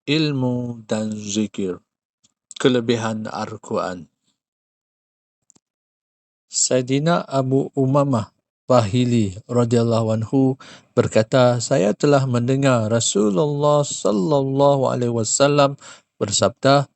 ilmu dan zikir. Kelebihan Al-Quran. Saidina Abu Umamah Bahili radhiyallahu anhu berkata, saya telah mendengar Rasulullah sallallahu alaihi wasallam bersabda,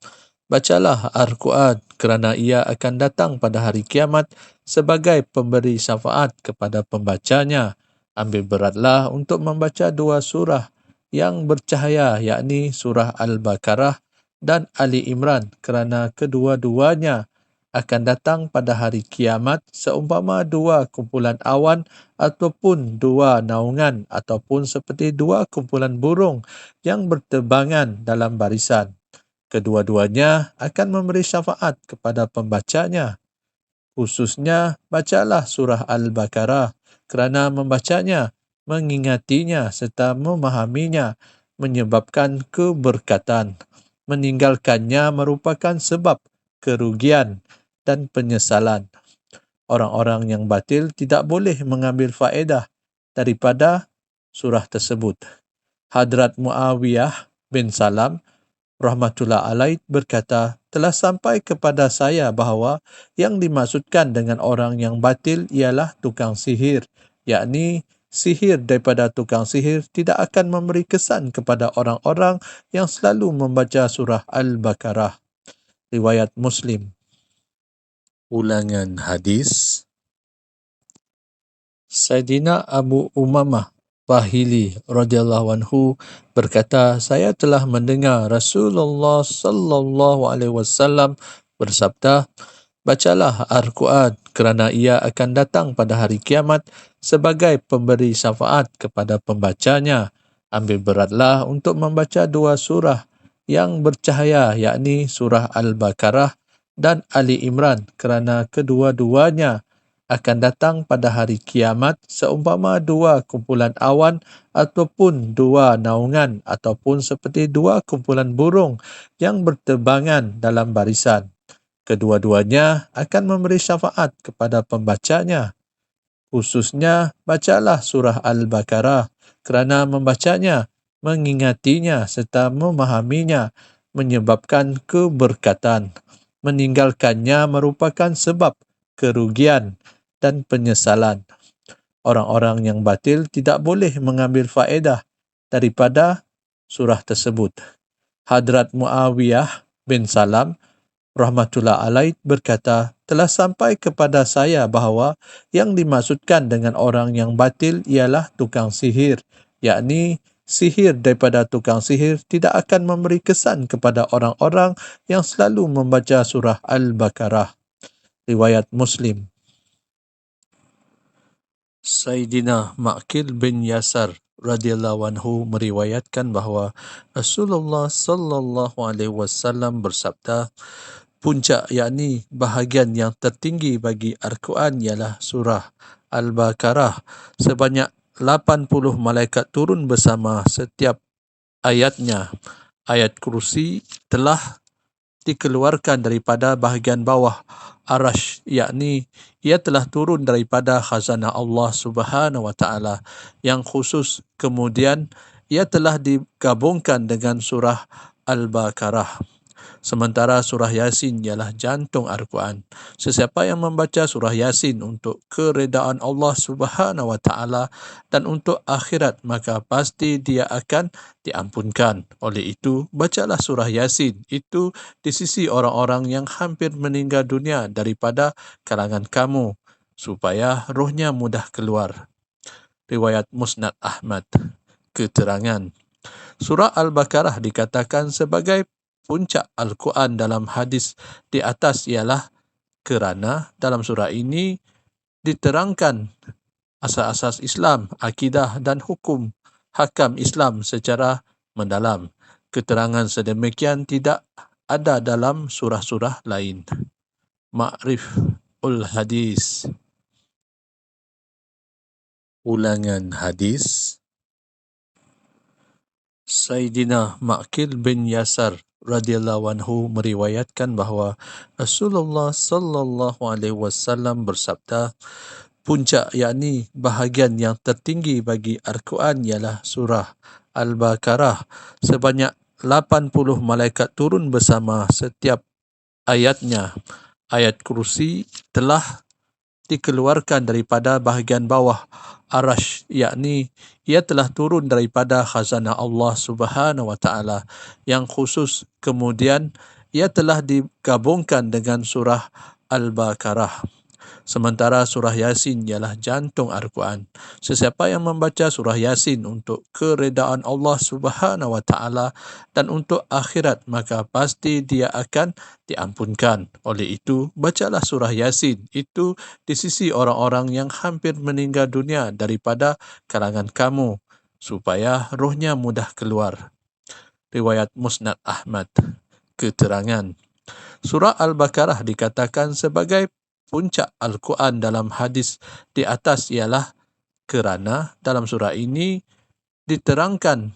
bacalah Al-Quran kerana ia akan datang pada hari kiamat sebagai pemberi syafaat kepada pembacanya. Ambil beratlah untuk membaca dua surah yang bercahaya, yakni surah Al-Baqarah dan Ali Imran, kerana kedua-duanya akan datang pada hari kiamat seumpama dua kumpulan awan ataupun dua naungan ataupun seperti dua kumpulan burung yang berterbangan dalam barisan. Kedua-duanya akan memberi syafaat kepada pembacanya. Khususnya, bacalah surah Al-Baqarah kerana membacanya, mengingatinya serta memahaminya menyebabkan keberkatan. Meninggalkannya merupakan sebab kerugian dan penyesalan. Orang-orang yang batil tidak boleh mengambil faedah daripada surah tersebut. Hadrat Muawiyah bin Salam rahmatullah alaih berkata, telah sampai kepada saya bahawa yang dimaksudkan dengan orang yang batil ialah tukang sihir, yakni sihir daripada tukang sihir tidak akan memberi kesan kepada orang-orang yang selalu membaca surah Al-Baqarah. Riwayat Muslim. Ulangan hadis. Saidina Abu Umamah Bahili radhiyallahu anhu berkata, saya telah mendengar Rasulullah sallallahu alaihi wasallam bersabda, bacalah Al-Quran kerana ia akan datang pada hari kiamat sebagai pemberi syafaat kepada pembacanya. Ambil beratlah untuk membaca dua surah yang bercahaya, yakni surah Al-Baqarah dan Ali Imran, kerana kedua-duanya akan datang pada hari kiamat seumpama dua kumpulan awan ataupun dua naungan ataupun seperti dua kumpulan burung yang berterbangan dalam barisan. Kedua-duanya akan memberi syafaat kepada pembacanya. Khususnya, bacalah surah Al-Baqarah kerana membacanya, mengingatinya serta memahaminya menyebabkan keberkatan. Meninggalkannya merupakan sebab kerugian dan penyesalan. Orang-orang yang batil tidak boleh mengambil faedah daripada surah tersebut. Hadrat Muawiyah bin Salam rahmatullah alaih berkata, telah sampai kepada saya bahawa yang dimaksudkan dengan orang yang batil ialah tukang sihir, yakni sihir daripada tukang sihir tidak akan memberi kesan kepada orang-orang yang selalu membaca surah Al-Baqarah. Riwayat Muslim. Saidina Ma'qil bin Yasar radhiyallahu anhu meriwayatkan bahawa Rasulullah sallallahu alaihi wasallam bersabda, puncak yakni bahagian yang tertinggi bagi Al-Quran ialah surah Al-Baqarah. Sebanyak 80 malaikat turun bersama setiap ayatnya. Ayat kursi telah dikeluarkan daripada bahagian bawah Arash, yakni ia telah turun daripada khazanah Allah Subhanahu wa taala yang khusus. Kemudian ia telah digabungkan dengan surah Al-Baqarah. Sementara surah Yasin ialah jantung Al-Quran. Sesiapa yang membaca surah Yasin untuk keredaan Allah Subhanahu wa taala dan untuk akhirat, maka pasti dia akan diampunkan. Oleh itu, bacalah surah Yasin itu di sisi orang-orang yang hampir meninggal dunia daripada kalangan kamu, supaya rohnya mudah keluar. Riwayat Musnad Ahmad. Keterangan. Surah Al-Baqarah dikatakan sebagai puncak Al-Quran dalam hadis di atas ialah kerana dalam surah ini diterangkan asas-asas Islam, akidah dan hukum hakam Islam secara mendalam. Keterangan sedemikian tidak ada dalam surah-surah lain. Ma'riful hadis. Ulangan hadis. Saidina Ma'qil bin Yasar radhiyallahu anhu meriwayatkan bahawa Rasulullah sallallahu alaihi wasallam bersabda, puncak yakni bahagian yang tertinggi bagi Al-Quran ialah surah Al-Baqarah. Sebanyak 80 malaikat turun bersama setiap ayatnya. Ayat kursi telah dikeluarkan daripada bahagian bawah arash, yakni ia telah turun daripada khazanah Allah Subhanahu wa taala yang khusus. Kemudian ia telah digabungkan dengan surah Al-Baqarah. Sementara surah Yasin ialah jantung Al-Quran. Sesiapa yang membaca surah Yasin untuk keredaan Allah Subhanahu wa taala dan untuk akhirat, maka pasti dia akan diampunkan. Oleh itu, bacalah surah Yasin itu di sisi orang-orang yang hampir meninggal dunia daripada kalangan kamu, supaya rohnya mudah keluar. Riwayat Musnad Ahmad. Keterangan: Surah Al-Baqarah dikatakan sebagai puncak Al-Quran dalam hadis di atas ialah kerana dalam surah ini diterangkan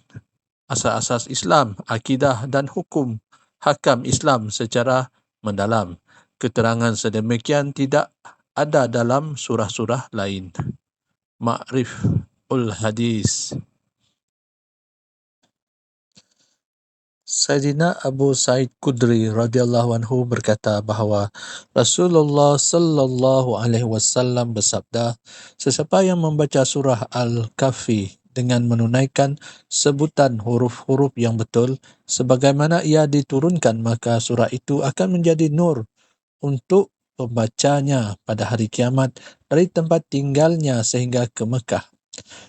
asas-asas Islam, akidah dan hukum hakam Islam secara mendalam. Keterangan sedemikian tidak ada dalam surah-surah lain. Ma'riful Hadis. Sayyidina Abu Sa'id Khudri radhiyallahu anhu berkata bahawa Rasulullah sallallahu alaihi wasallam bersabda, sesiapa yang membaca surah Al-Kahfi dengan menunaikan sebutan huruf-huruf yang betul sebagaimana ia diturunkan, maka surah itu akan menjadi nur untuk pembacanya pada hari kiamat dari tempat tinggalnya sehingga ke Mekah.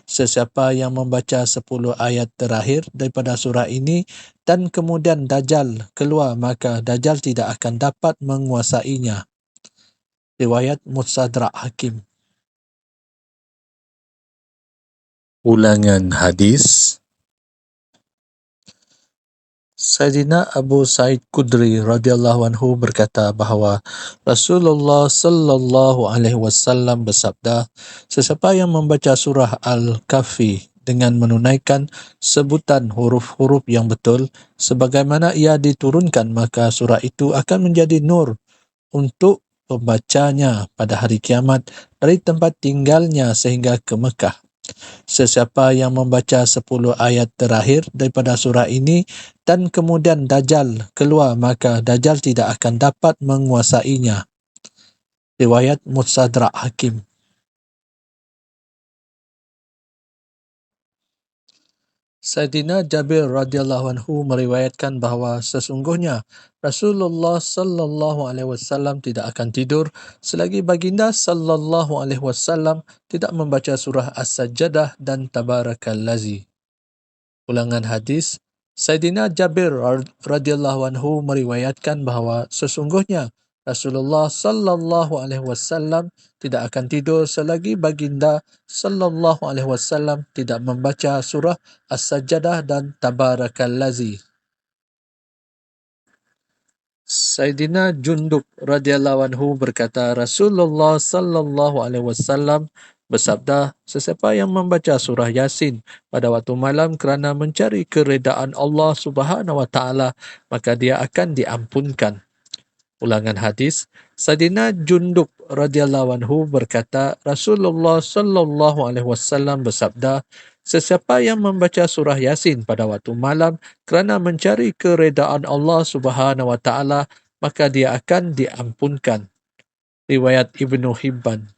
Sesiapa yang membaca 10 ayat terakhir daripada surah ini dan kemudian Dajjal keluar, maka Dajjal tidak akan dapat menguasainya. Riwayat Mustadrak Hakim. Ulangan hadis. Sayyidina Abu Sa'id Khudri radhiyallahu anhu berkata bahawa Rasulullah sallallahu alaihi wasallam bersabda, sesiapa yang membaca surah Al-Kahfi dengan menunaikan sebutan huruf-huruf yang betul sebagaimana ia diturunkan, maka surah itu akan menjadi nur untuk pembacanya pada hari kiamat dari tempat tinggalnya sehingga ke Mekah. Sesiapa yang membaca 10 ayat terakhir daripada surah ini dan kemudian Dajjal keluar, maka Dajjal tidak akan dapat menguasainya. Riwayat Mustadrak Hakim. Sayyidina Jabir radhiyallahu anhu meriwayatkan bahawa sesungguhnya Rasulullah sallallahu alaihi wasallam tidak akan tidur selagi baginda sallallahu alaihi wasallam tidak membaca surah As-Sajdah dan Tabarakallazi. Ulangan hadis. Sayyidina Jabir radhiyallahu anhu meriwayatkan bahawa sesungguhnya Rasulullah sallallahu alaihi wasallam tidak akan tidur selagi baginda sallallahu alaihi wasallam tidak membaca surah As-Sajdah dan Tabarakallazi. Sayyidina Jundub radhiyallahu anhu berkata, Rasulullah sallallahu alaihi wasallam bersabda, sesiapa yang membaca surah Yasin pada waktu malam kerana mencari keredaan Allah Subhanahu wa taala, maka dia akan diampunkan. Ulangan hadis. Sayyidina Jundub radhiyallahu anhu berkata, Rasulullah sallallahu alaihi wasallam bersabda, sesiapa yang membaca surah Yasin pada waktu malam kerana mencari keredaan Allah Subhanahu wa taala, maka dia akan diampunkan. Riwayat Ibnu Hibban.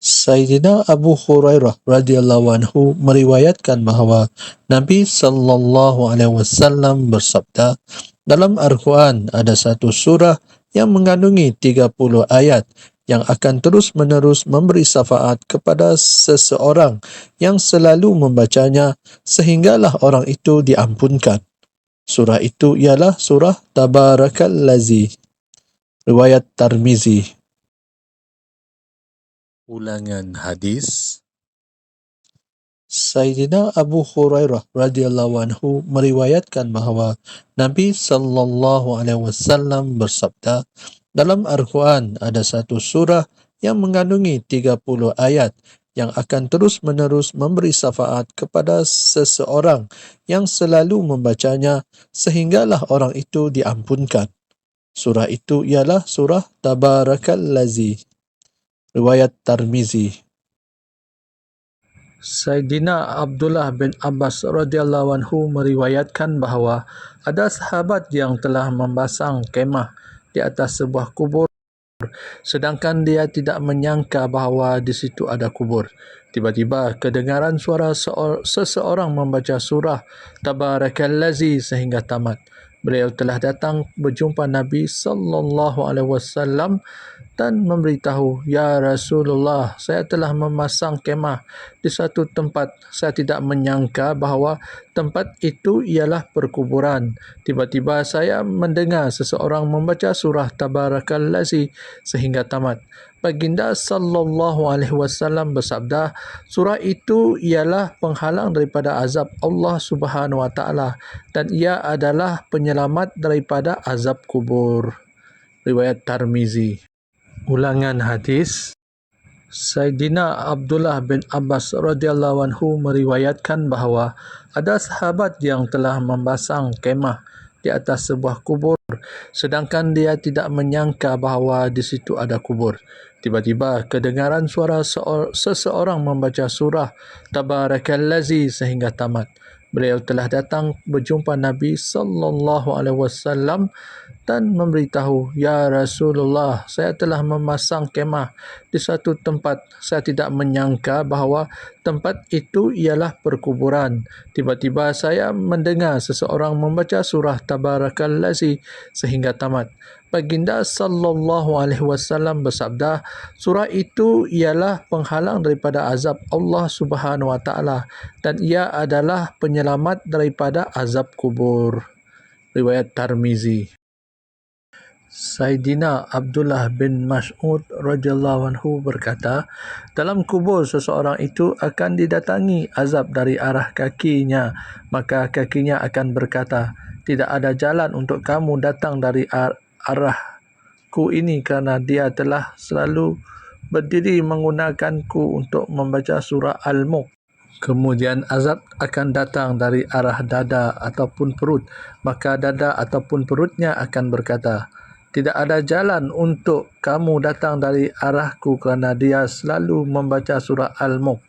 Sayyidina Abu Hurairah radhiyallahu anhu meriwayatkan bahawa Nabi sallallahu alaihi wasallam bersabda, dalam Al-Quran ada satu surah yang mengandungi 30 ayat yang akan terus-menerus memberi syafaat kepada seseorang yang selalu membacanya sehinggalah orang itu diampunkan. Surah itu ialah surah Tabarakallazi. Riwayat Tirmizi. Ulangan hadis. Sayyidina Abu Hurairah radhiyallahu anhu meriwayatkan bahawa Nabi sallallahu alaihi wasallam bersabda, dalam Al-Quran ada satu surah yang mengandungi 30 ayat yang akan terus-menerus memberi syafaat kepada seseorang yang selalu membacanya sehinggalah orang itu diampunkan. Surah itu ialah surah Tabarakallazi. Riwayat Tirmizi. Saidina Abdullah bin Abbas radhiyallahu anhu meriwayatkan bahawa ada sahabat yang telah memasang kemah di atas sebuah kubur, sedangkan dia tidak menyangka bahawa di situ ada kubur. Tiba-tiba kedengaran suara seseorang membaca surah Tabarakallazi sehingga tamat. Beliau telah datang berjumpa Nabi sallallahu alaihi wasallam dan memberitahu, "Ya Rasulullah, saya telah memasang kemah di satu tempat. Saya tidak menyangka bahawa tempat itu ialah perkuburan. Tiba-tiba saya mendengar seseorang membaca surah Tabarakallazi sehingga tamat." Baginda sallallahu alaihi wasallam bersabda, surah itu ialah penghalang daripada azab Allah Subhanahu wa taala dan ia adalah penyelamat daripada azab kubur. Riwayat Tirmizi. Ulangan hadis. Saidina Abdullah bin Abbas radhiyallahu anhu meriwayatkan bahawa ada sahabat yang telah memasang kemah di atas sebuah kubur, sedangkan dia tidak menyangka bahawa di situ ada kubur. Tiba-tiba kedengaran suara seseorang membaca surah Tabarakallazi sehingga tamat. Beliau telah datang berjumpa Nabi sallallahu alaihi wasallam dan memberitahu, "Ya Rasulullah, saya telah memasang kemah di satu tempat. Saya tidak menyangka bahawa tempat itu ialah perkuburan. Tiba-tiba saya mendengar seseorang membaca surah Tabarakallazi sehingga tamat." Baginda sallallahu alaihi wasallam bersabda, surah itu ialah penghalang daripada azab Allah Subhanahu wa taala dan ia adalah penyelamat daripada azab kubur. Riwayat Tirmizi. Saidina Abdullah bin Mas'ud radhiyallahu anhu berkata, dalam kubur seseorang itu akan didatangi azab dari arah kakinya, maka kakinya akan berkata, tidak ada jalan untuk kamu datang dari arahku ini kerana dia telah selalu berdiri menggunakanku untuk membaca surah Al-Mulk. Kemudian azab akan datang dari arah dada ataupun perut, maka dada ataupun perutnya akan berkata, tidak ada jalan untuk kamu datang dari arahku kerana dia selalu membaca surah Al-Mulk.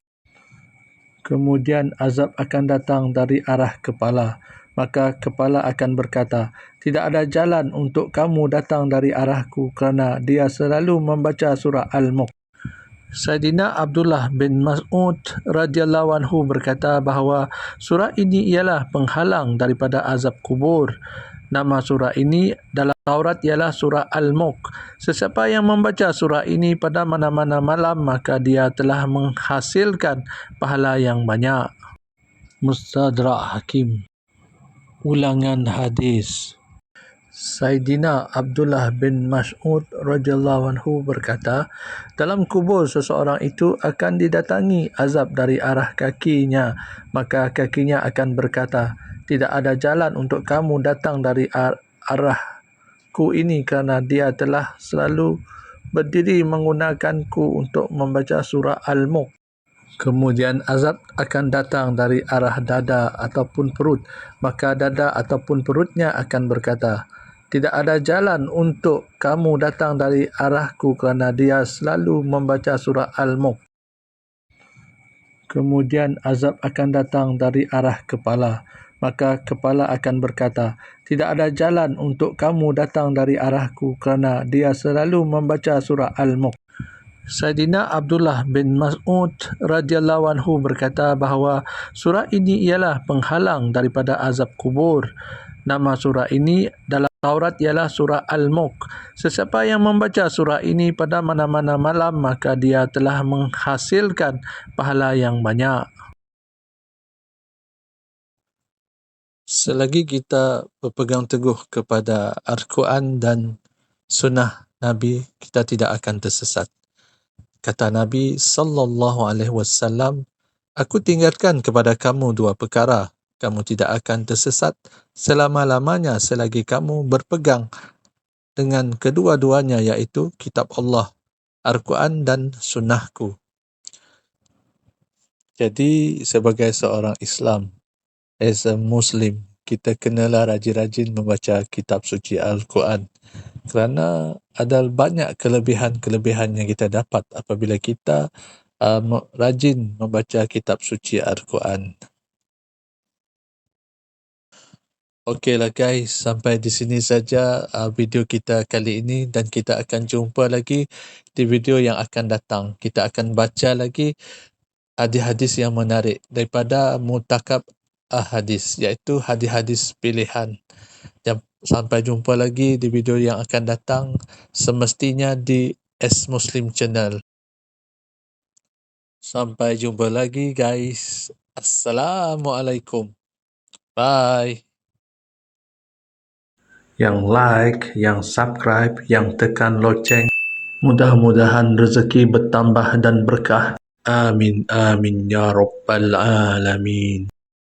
Kemudian azab akan datang dari arah kepala, maka kepala akan berkata, tidak ada jalan untuk kamu datang dari arahku kerana dia selalu membaca surah Al-Mulk. Saidina Abdullah bin Mas'ud radhiyallahu anhu berkata bahawa surah ini ialah penghalang daripada azab kubur. Nama surah ini dalam Taurat ialah surah Al-Mulk. Sesiapa yang membaca surah ini pada mana-mana malam, maka dia telah menghasilkan pahala yang banyak. Mustadrak Hakim. Ulangan hadis. Saidina Abdullah bin Mas'ud radhiyallahu anhu berkata, dalam kubur seseorang itu akan didatangi azab dari arah kakinya, maka kakinya akan berkata, tidak ada jalan untuk kamu datang dari arahku ini kerana dia telah selalu berdiri menggunakanku untuk membaca surah Al-Mulk. Kemudian azab akan datang dari arah dada ataupun perut, maka dada ataupun perutnya akan berkata, tidak ada jalan untuk kamu datang dari arahku kerana dia selalu membaca surah Al-Mulk. Kemudian azab akan datang dari arah kepala, maka kepala akan berkata, tidak ada jalan untuk kamu datang dari arahku kerana dia selalu membaca surah Al-Mulk. Saidina Abdullah bin Mas'ud radhiyallahu anhu berkata bahawa surah ini ialah penghalang daripada azab kubur. Nama surah ini dalam Taurat ialah surah Al-Mulk. Sesiapa yang membaca surah ini pada mana-mana malam, maka dia telah menghasilkan pahala yang banyak. Selagi kita berpegang teguh kepada Al-Quran dan sunnah Nabi, kita tidak akan tersesat. Kata Nabi sallallahu alaihi wasallam, aku tinggalkan kepada kamu dua perkara. Kamu tidak akan tersesat selama-lamanya selagi kamu berpegang dengan kedua-duanya, iaitu kitab Allah, Al-Quran dan sunnahku. Jadi sebagai seorang Islam, as a Muslim, kita kenalah rajin-rajin membaca kitab suci Al-Quran. Kerana ada banyak kelebihan-kelebihan yang kita dapat apabila kita rajin membaca kitab suci Al-Quran. Okeylah guys, sampai di sini saja video kita kali ini, dan kita akan jumpa lagi di video yang akan datang. Kita akan baca lagi hadis-hadis yang menarik daripada Mutakab Ahadis, iaitu hadis-hadis pilihan. Dan sampai jumpa lagi di video yang akan datang, semestinya di S Muslim Channel. Sampai jumpa lagi guys. Assalamualaikum. Bye. Yang like, yang subscribe, yang tekan loceng. Mudah-mudahan rezeki bertambah dan berkah. Amin, amin, ya Rabbal Alamin.